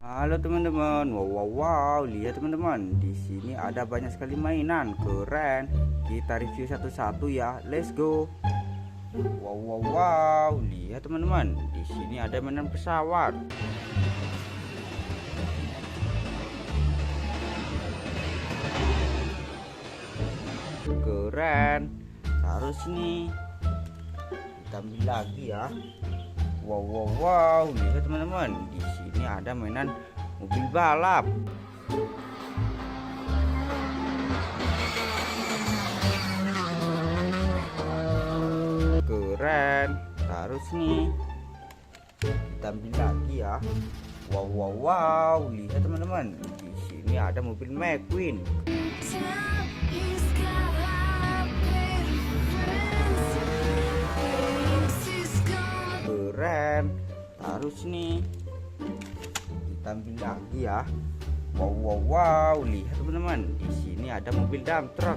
Halo teman-teman, wow, lihat teman-teman, di sini ada banyak sekali mainan, keren. Kita review satu-satu ya, let's go. Wow, lihat teman-teman, di sini ada mainan pesawat. Keren, taruh sini. Kita ambil lagi ya. Wow, lihat teman-teman, di sini ada mainan mobil balap. Keren, taruh sini. Kita ambil lagi ya. Wow, lihat teman-teman, di sini ada mobil McQueen. Keren, taruh sini. Kita ambil lagi ya. Wow, lihat teman-teman, di sini ada mobil dump truck.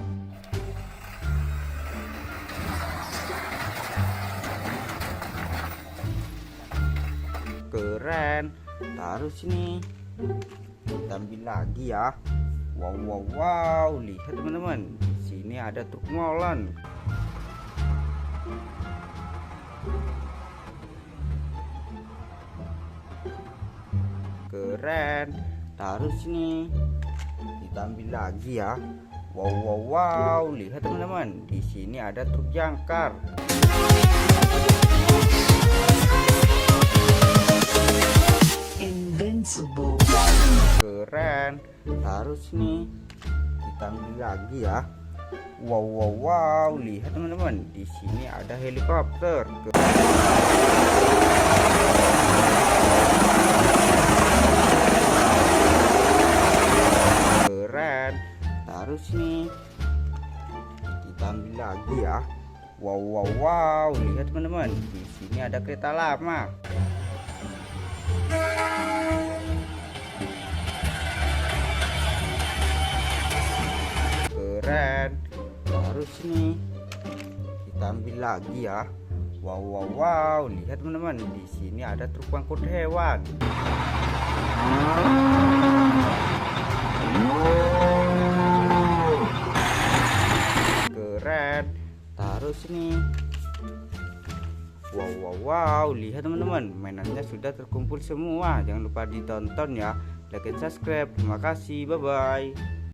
Keren, taruh sini. Kita ambil lagi ya. Wow, lihat teman-teman, di sini ada truk molen. Keren, taruh sini. Kita ambil lagi ya. Wow, lihat teman-teman, di sini ada truk jangkar. Invincible. Keren, taruh sini. Kita ambil lagi ya. Wow, lihat teman-teman, di sini ada helikopter. Keren, taruh sini. Kita ambil lagi ya. Wow, lihat teman-teman, di sini ada kereta lama. Keren, taruh sini. Kita ambil lagi ya. Wow, lihat teman-teman, di sini ada truk pengangkut hewan. Keren, taruh sini. Wow, lihat teman-teman, mainannya sudah terkumpul semua. Jangan lupa ditonton ya, like dan subscribe. Terima kasih, bye bye.